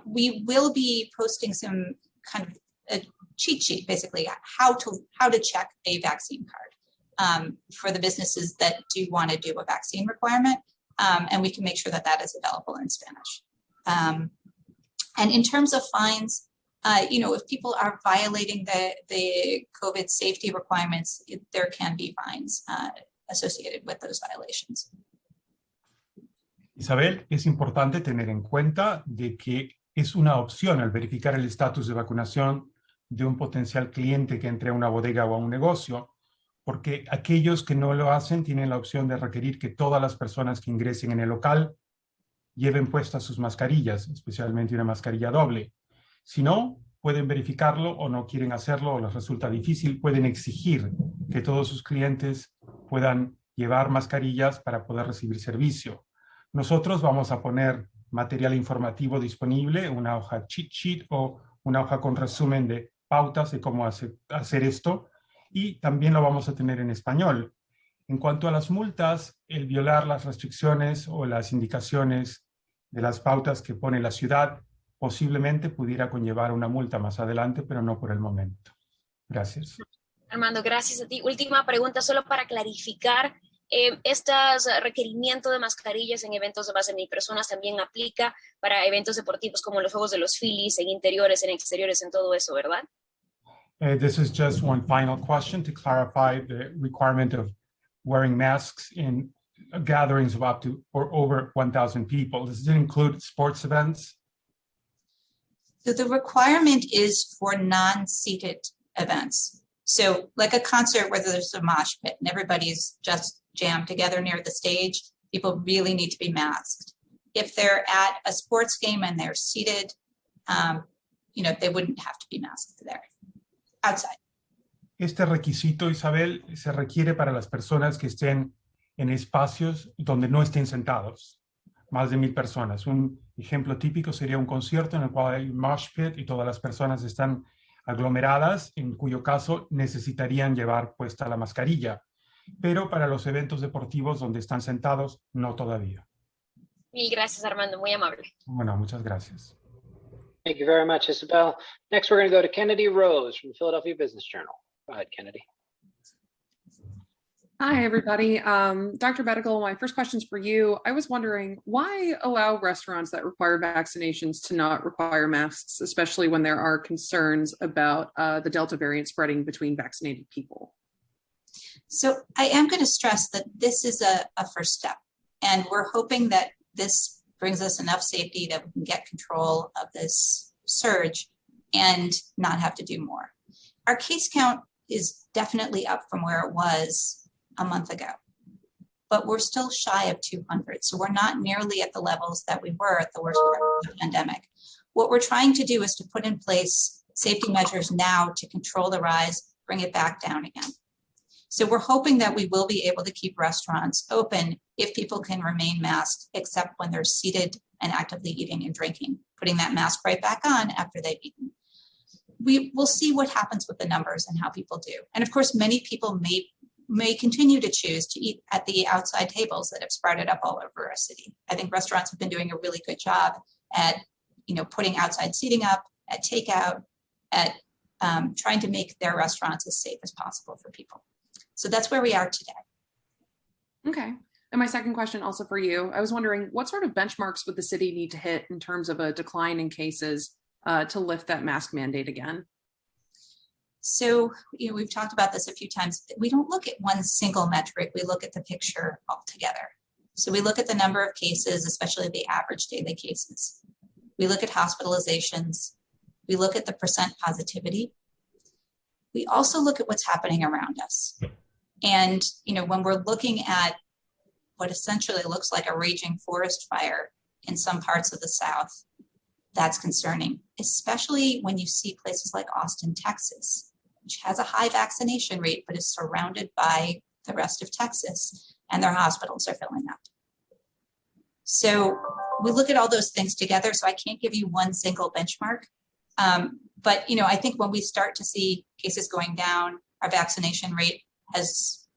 We will be posting some kind of a cheat sheet, basically, how to check a vaccine card for the businesses that do want to do a vaccine requirement, and we can make sure that that is available in Spanish. And in terms of fines, if people are violating the COVID safety requirements, there can be fines associated with those violations. Isabel, es importante tener en cuenta de que es una opción al verificar el estatus de vacunación de un potencial cliente que entre a una bodega o a un negocio, porque aquellos que no lo hacen tienen la opción de requerir que todas las personas que ingresen en el local lleven puestas sus mascarillas, especialmente una mascarilla doble. Si no, pueden verificarlo o no quieren hacerlo o les resulta difícil, pueden exigir que todos sus clientes puedan llevar mascarillas para poder recibir servicio. Nosotros vamos a poner material informativo disponible, una hoja cheat sheet o una hoja con resumen de pautas de cómo hacer esto, y también lo vamos a tener en español. En cuanto a las multas, el violar las restricciones o las indicaciones de las pautas que pone la ciudad posiblemente pudiera conllevar una multa más adelante, pero no por el momento. Gracias. Armando, gracias a ti. Última pregunta, solo para clarificar. Este requerimiento de mascarillas en eventos de más de 1,000 personas también aplica para eventos deportivos como los Juegos de los Phillies, en interiores, en exteriores, en todo eso, ¿verdad? This is just one final question to clarify the requirement of wearing masks in gatherings of up to or over 1,000 people. Does it include sports events? So the requirement is for non-seated events. So like a concert where there's a mosh pit and everybody's just jammed together near the stage, people really need to be masked. If they're at a sports game and they're seated, they wouldn't have to be masked there, outside. Este requisito, Isabel, se requiere para las personas que estén en espacios donde no estén sentados, más de 1,000 personas. Un ejemplo típico sería un concierto en el cual hay un mosh pit y todas las personas están aglomeradas, en cuyo caso necesitarían llevar puesta la mascarilla. Pero para los eventos deportivos donde están sentados, no todavía. Mil gracias, Armando, muy amable. Bueno, muchas gracias. Thank you very much, Isabel. Next, we're going to go to Kennedy Rose from the Philadelphia Business Journal. Go ahead, Kennedy. Hi, everybody. Dr. Bettigal, my first question is for you. I was wondering, why allow restaurants that require vaccinations to not require masks, especially when there are concerns about the Delta variant spreading between vaccinated people? So I am going to stress that this is a first step, and we're hoping that this brings us enough safety that we can get control of this surge and not have to do more. Our case count is definitely up from where it was a month ago, but we're still shy of 200. So we're not nearly at the levels that we were at the worst part of the pandemic. What we're trying to do is to put in place safety measures now to control the rise, bring it back down again. So we're hoping that we will be able to keep restaurants open if people can remain masked, except when they're seated and actively eating and drinking, putting that mask right back on after they've eaten. We will see what happens with the numbers and how people do. And of course, many people may continue to choose to eat at the outside tables that have sprouted up all over our city. I think restaurants have been doing a really good job at, putting outside seating up, at takeout, at trying to make their restaurants as safe as possible for people. So that's where we are today. Okay. And my second question also for you, I was wondering, what sort of benchmarks would the city need to hit in terms of a decline in cases to lift that mask mandate again? So, we've talked about this a few times. We don't look at one single metric. We look at the picture altogether. So we look at the number of cases, especially the average daily cases. We look at hospitalizations. We look at the percent positivity. We also look at what's happening around us. And, when we're looking at what essentially looks like a raging forest fire in some parts of the South, that's concerning, especially when you see places like Austin, Texas, which has a high vaccination rate, but is surrounded by the rest of Texas, and their hospitals are filling up. So we look at all those things together, so I can't give you one single benchmark. But, I think when we start to see cases going down, our vaccination rate has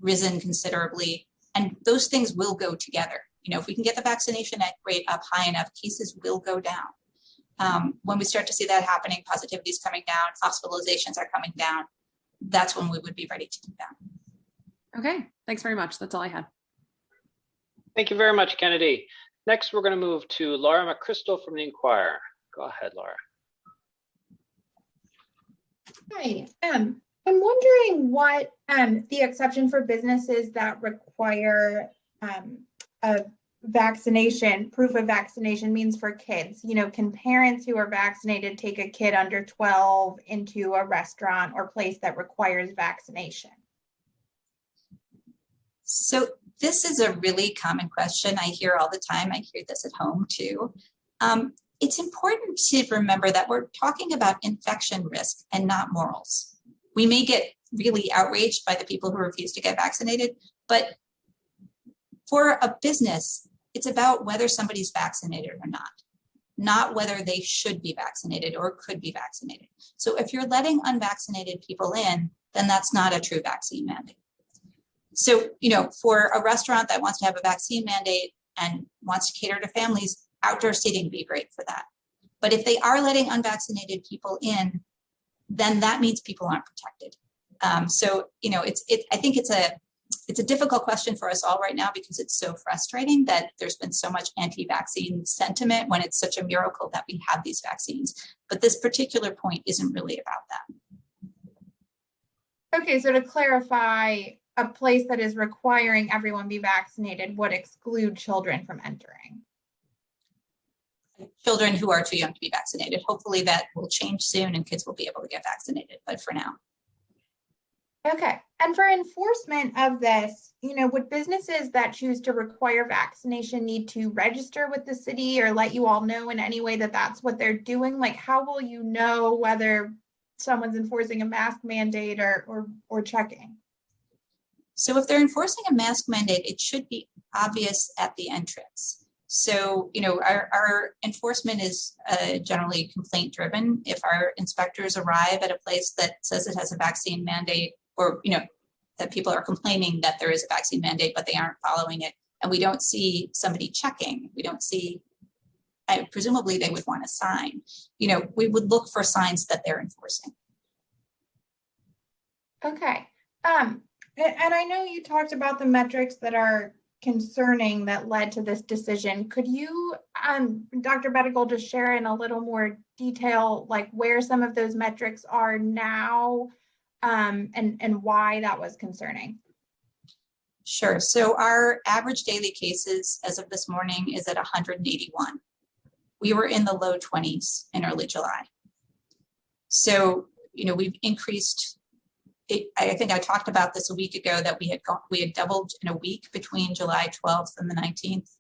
risen considerably, and those things will go together. If we can get the vaccination rate up high enough, cases will go down. When we start to see that happening, positivity is coming down, hospitalizations are coming down, that's when we would be ready to do that. Okay, thanks very much. That's all I had. Thank you very much, Kennedy. Next, we're going to move to Laura McChrystal from the Inquirer. Go ahead, Laura. Hi, I'm wondering what the exception for businesses that require a vaccination, proof of vaccination means for kids. Can parents who are vaccinated take a kid under 12 into a restaurant or place that requires vaccination? So this is a really common question I hear all the time. I hear this at home too. It's important to remember that we're talking about infection risk and not morals. We may get really outraged by the people who refuse to get vaccinated, but for a business, it's about whether somebody's vaccinated or not whether they should be vaccinated or could be vaccinated. So if you're letting unvaccinated people in, then that's not a true vaccine mandate. So, for a restaurant that wants to have a vaccine mandate and wants to cater to families, outdoor seating would be great for that. But if they are letting unvaccinated people in, then that means people aren't protected. I think it's it's a difficult question for us all right now because it's so frustrating that there's been so much anti-vaccine sentiment when it's such a miracle that we have these vaccines. But this particular point isn't really about that. Okay, so to clarify, a place that is requiring everyone be vaccinated would exclude children from entering. Children who are too young to be vaccinated. Hopefully that will change soon and kids will be able to get vaccinated, but for now. Okay, and for enforcement of this, would businesses that choose to require vaccination need to register with the city or let you all know in any way that that's what they're doing? Like, how will you know whether someone's enforcing a mask mandate or checking? So if they're enforcing a mask mandate, it should be obvious at the entrance. So, our enforcement is generally complaint driven. If our inspectors arrive at a place that says it has a vaccine mandate, or, that people are complaining that there is a vaccine mandate, but they aren't following it, and we don't see somebody checking, presumably they would want a sign. We would look for signs that they're enforcing. Okay. And I know you talked about the metrics that are concerning that led to this decision. Could you, Dr. Bettigal, just share in a little more detail, like where some of those metrics are now, and why that was concerning? Sure. So our average daily cases as of this morning is at 181. We were in the low 20s in early July. So, we've increased. I think I talked about this a week ago that we had doubled in a week between July 12th and the 19th.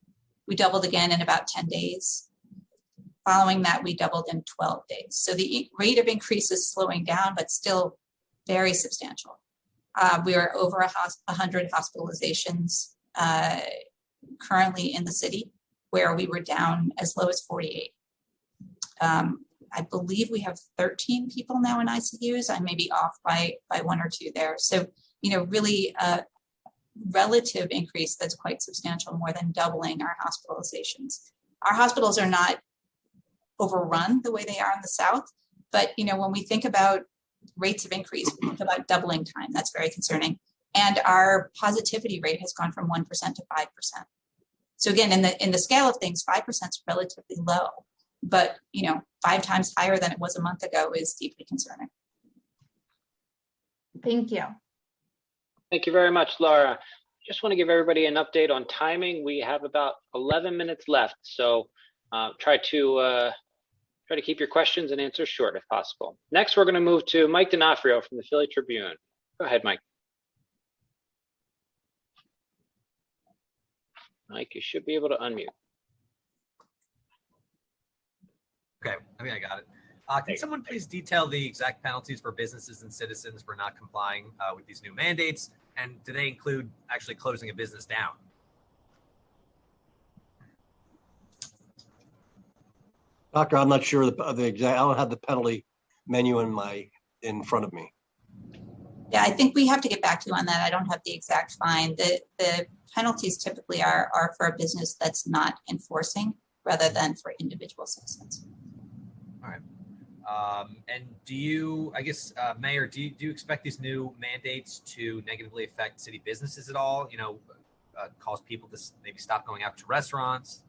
We doubled again in about 10 days. Following that, we doubled in 12 days. So the rate of increase is slowing down, but still very substantial. We are over 100 hospitalizations currently in the city, where we were down as low as 48. I believe we have 13 people now in ICUs. I may be off by one or two there. So, really a relative increase that's quite substantial, more than doubling our hospitalizations. Our hospitals are not overrun the way they are in the South, but, when we think about rates of increase, we think about doubling time. That's very concerning. And our positivity rate has gone from 1% to 5%. So again, in the scale of things, 5% is relatively low. But 5 times higher than it was a month ago is deeply concerning. Thank you. Thank you very much, Laura. Just want to give everybody an update on timing. We have about 11 minutes left, so try to keep your questions and answers short if possible. Next, we're going to move to Mike D'Onofrio from the Philly Tribune. Go ahead, Mike. Mike, you should be able to unmute. Okay, I think I got it. Can someone please detail the exact penalties for businesses and citizens for not complying with these new mandates? And do they include actually closing a business down? Doctor, I'm not sure the exact, I don't have the penalty menu in front of me. Yeah, I think we have to get back to you on that. I don't have the exact fine. The penalties typically are for a business that's not enforcing rather than for individual citizens. All right. And do you, Mayor, do you expect these new mandates to negatively affect city businesses at all? Cause people to maybe stop going out to restaurants?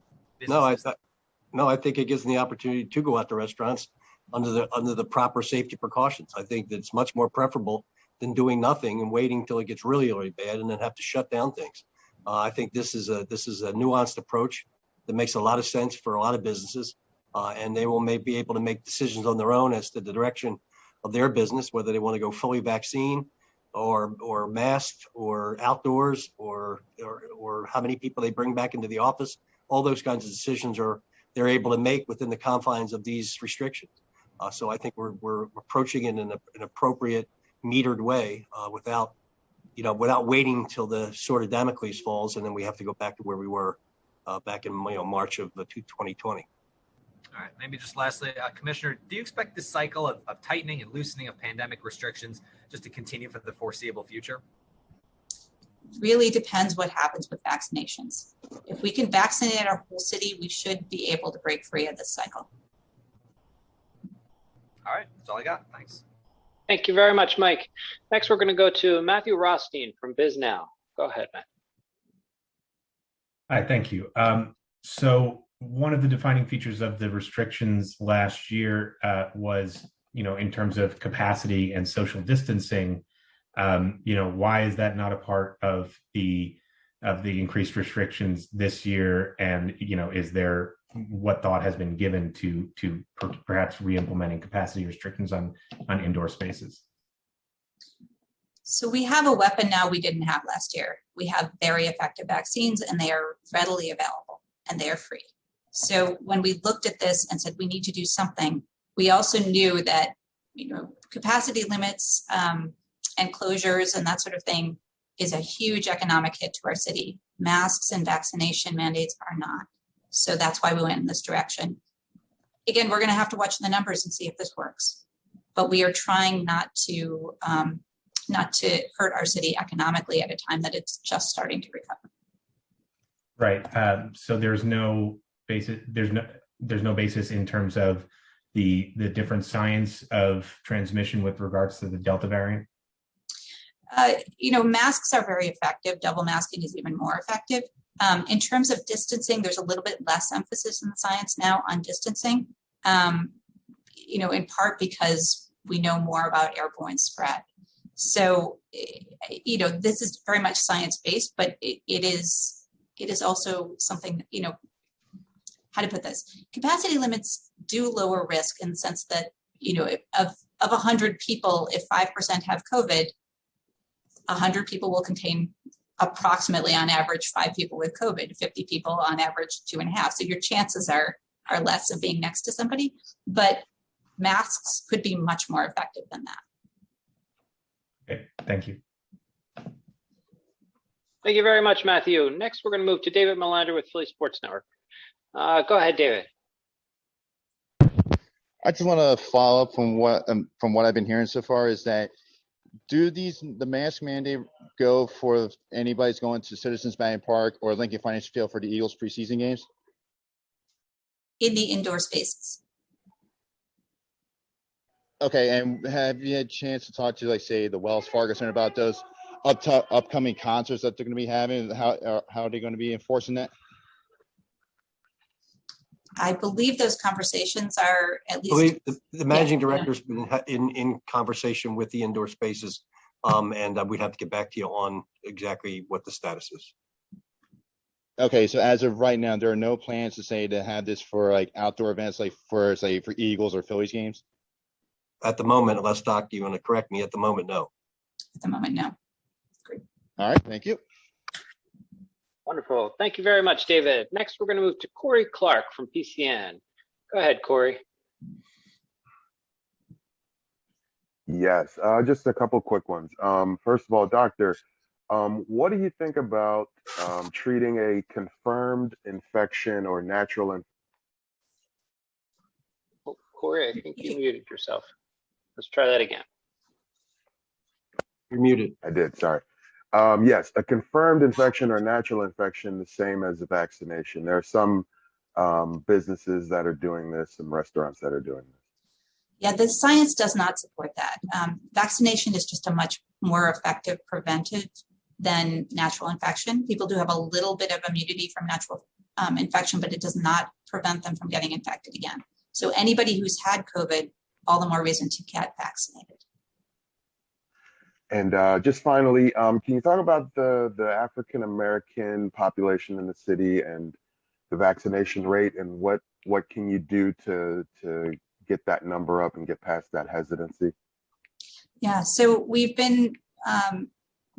No, I think it gives them the opportunity to go out to restaurants under the proper safety precautions. I think that's much more preferable than doing nothing and waiting until it gets really, really bad and then have to shut down things. I think this is a nuanced approach that makes a lot of sense for a lot of businesses, and they will be able to make decisions on their own as to the direction of their business, whether they want to go fully vaccine or masked or outdoors or how many people they bring back into the office. All those kinds of decisions they're able to make within the confines of these restrictions. So I think we're approaching it in an appropriate, metered way without waiting till the sword of Damocles falls, and then we have to go back to where we were back in March of 2020. All right, maybe just lastly, Commissioner, do you expect this cycle of tightening and loosening of pandemic restrictions just to continue for the foreseeable future? Really depends what happens with vaccinations. If we can vaccinate our whole city, we should be able to break free of this cycle. All right, that's all I got. Thanks. Thank you very much, Mike. Next, we're going to go to Matthew Rothstein from BizNow. Go ahead, Matt. Hi, thank you. So one of the defining features of the restrictions last year was, in terms of capacity and social distancing. Why is that not a part of the increased restrictions this year? And is there, what thought has been given to perhaps re-implementing capacity restrictions on indoor spaces? So we have a weapon now we didn't have last year. We have very effective vaccines, and they are readily available and they are free. So when we looked at this and said we need to do something, we also knew that capacity limits and closures and that sort of thing is a huge economic hit to our city. Masks and vaccination mandates are not. So that's why we went in this direction. Again, we're going to have to watch the numbers and see if this works. But we are trying not to hurt our city economically at a time that it's just starting to recover. Right. So there's no basis. There's no basis in terms of the different science of transmission with regards to the Delta variant. Masks are very effective. Double masking is even more effective. In terms of distancing, there's a little bit less emphasis in the science now on distancing. In part because we know more about airborne spread. So, this is very much science-based, but it is also something, how to put this? Capacity limits do lower risk in the sense that, of 100 people, if 5% have COVID, 100 people will contain approximately on average 5 people with COVID, 50 people on average 2.5. So your chances are less of being next to somebody, but masks could be much more effective than that. Okay, thank you. Thank you very much, Matthew. Next, we're going to move to David Melander with Philly Sports Network. Go ahead, David. I just want to follow up from what I've been hearing so far is that the mask mandate go for anybody's going to Citizens Bank Park or Lincoln Financial Field for the Eagles preseason games? In the indoor spaces. Okay, and have you had a chance to talk to, say, the Wells Fargo Center about those upcoming concerts that they're going to be having? How are they going to be enforcing that? I believe those conversations are at least. The managing director's been in conversation with the indoor spaces, and we'd have to get back to you on exactly what the status is. Okay, so as of right now, there are no plans to have this for outdoor events, for Eagles or Phillies games? At the moment, unless Doc, you want to correct me, at the moment, no. At the moment, no. Great. All right, thank you. Wonderful. Thank you very much, David. Next, we're going to move to Corey Clark from PCN. Go ahead, Corey. Yes, just a couple quick ones. First of all, Doctor, what do you think about treating a confirmed infection or natural Corey, I think you muted yourself. Let's try that again. You're muted. I did, sorry. Yes, a confirmed infection or natural infection, the same as a vaccination. There are some businesses that are doing this, some restaurants that are doing this. Yeah, the science does not support that. Vaccination is just a much more effective preventive than natural infection. People do have a little bit of immunity from natural infection, but it does not prevent them from getting infected again. So anybody who's had COVID, all the more reason to get vaccinated. And just finally, can you talk about the African-American population in the city and the vaccination rate, and what can you do to get that number up and get past that hesitancy? Yeah, so we've been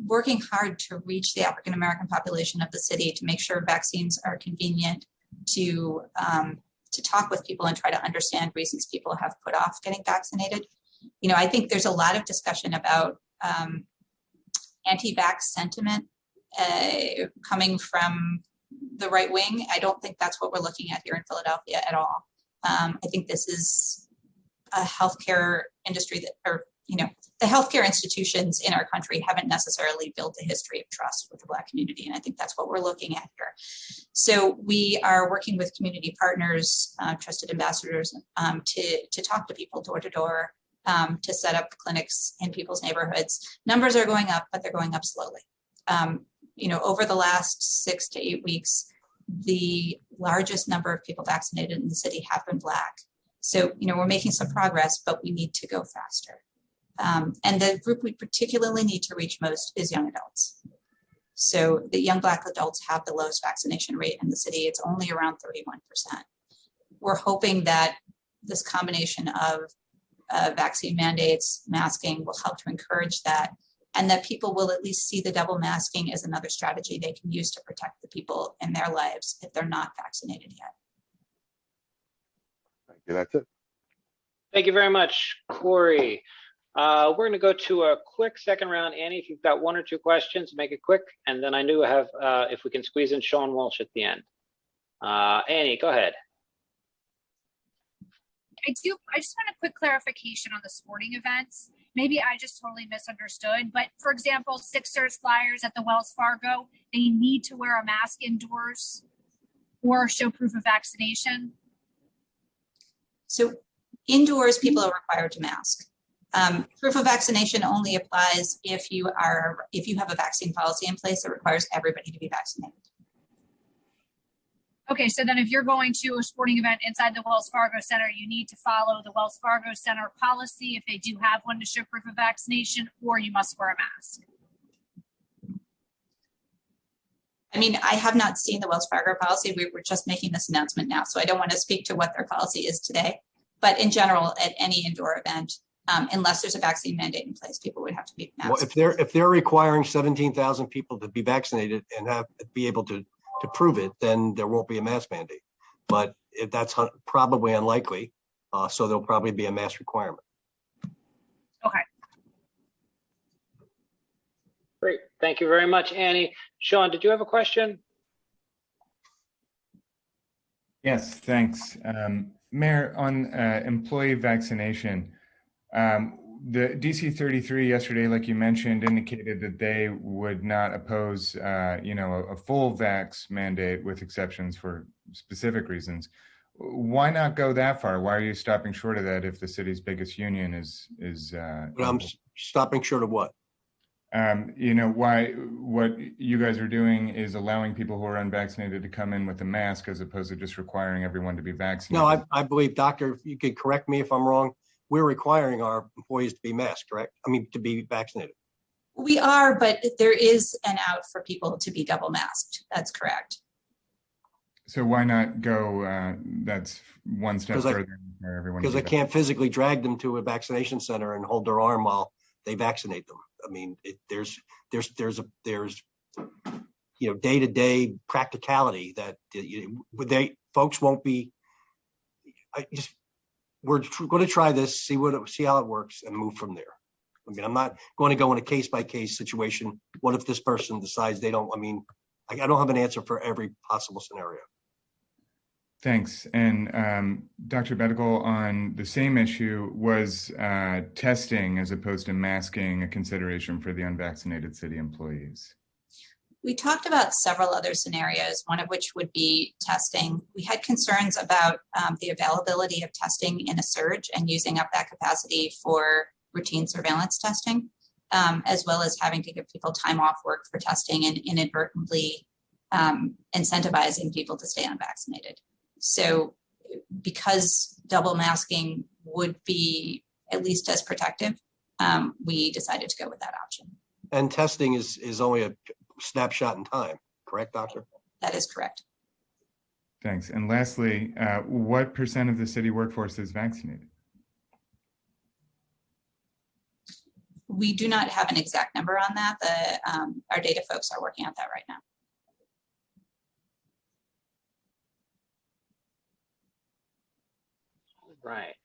working hard to reach the African-American population of the city to make sure vaccines are convenient, to talk with people and try to understand reasons people have put off getting vaccinated. I think there's a lot of discussion about anti-vax sentiment coming from the right wing. I don't think that's what we're looking at here in Philadelphia at all. I think this is a healthcare industry the healthcare institutions in our country haven't necessarily built a history of trust with the Black community. And I think that's what we're looking at here. So we are working with community partners, trusted ambassadors, to talk to people door to door, to set up clinics in people's neighborhoods. Numbers are going up, but they're going up slowly. over the last 6 to 8 weeks, the largest number of people vaccinated in the city have been Black. So, we're making some progress, but we need to go faster. And the group we particularly need to reach most is young adults. So the young Black adults have the lowest vaccination rate in the city. It's only around 31%. We're hoping that this combination of vaccine mandates, masking will help to encourage that, and that people will at least see the double masking as another strategy they can use to protect the people in their lives if they're not vaccinated yet. Thank you. That's it. Thank you very much, Corey. We're going to go to a quick second round. Annie, if you've got 1 or 2 questions, make it quick. And then I do have, if we can squeeze in Sean Walsh at the end. Annie, go ahead. I just want a quick clarification on the sporting events. Maybe I just totally misunderstood, but for example, Sixers Flyers at the Wells Fargo, they need to wear a mask indoors or show proof of vaccination. So indoors, people are required to mask. Proof of vaccination only applies if you have a vaccine policy in place that requires everybody to be vaccinated. Okay, so then if you're going to a sporting event inside the Wells Fargo Center, you need to follow the Wells Fargo Center policy if they do have one to show proof of vaccination, or you must wear a mask. I mean, I have not seen the Wells Fargo policy. We were just making this announcement now, so I don't want to speak to what their policy is today. But in general, at any indoor event, unless there's a vaccine mandate in place, people would have to be masked. Well, if they're requiring 17,000 people to be vaccinated and be able to prove it, then there won't be a mask mandate. But if that's probably unlikely, so there'll probably be a mask requirement. Okay. Great. Thank you very much, Annie. Sean, did you have a question? Yes, thanks. Mayor, on employee vaccination, the DC 33 yesterday, like you mentioned, indicated that they would not oppose, a full vax mandate with exceptions for specific reasons. Why not go that far? Why are you stopping short of that if the city's biggest union is? But I'm stopping short of what? What you guys are doing is allowing people who are unvaccinated to come in with a mask as opposed to just requiring everyone to be vaccinated. No, I believe, Doctor, you could correct me if I'm wrong. We're requiring our employees to be masked, correct? I mean, to be vaccinated. We are, but there is an out for people to be double masked. That's correct. So why not go, that's one step further for everyone. Because I can't physically drag them to a vaccination center and hold their arm while they vaccinate them. I mean, there's day-to-day practicality that folks won't be. We're going to try this, see how it works, and move from there. I mean, I'm not going to go in a case-by-case situation. What if this person decides they don't? I mean, I don't have an answer for every possible scenario. Thanks. And Dr. Bettigal, on the same issue, was testing as opposed to masking a consideration for the unvaccinated city employees? We talked about several other scenarios, one of which would be testing. We had concerns about the availability of testing in a surge and using up that capacity for routine surveillance testing, as well as having to give people time off work for testing and inadvertently incentivizing people to stay unvaccinated. So because double masking would be at least as protective, we decided to go with that option. And testing is only a snapshot in time, correct, Doctor? That is correct. Thanks. And lastly, what % of the city workforce is vaccinated? We do not have an exact number on that. Our data folks are working on that right now. Right.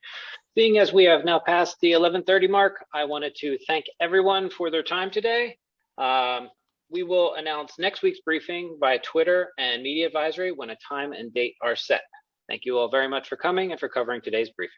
Seeing as we have now passed the 11:30 mark, I wanted to thank everyone for their time today. We will announce next week's briefing by Twitter and Media Advisory when a time and date are set. Thank you all very much for coming and for covering today's briefing.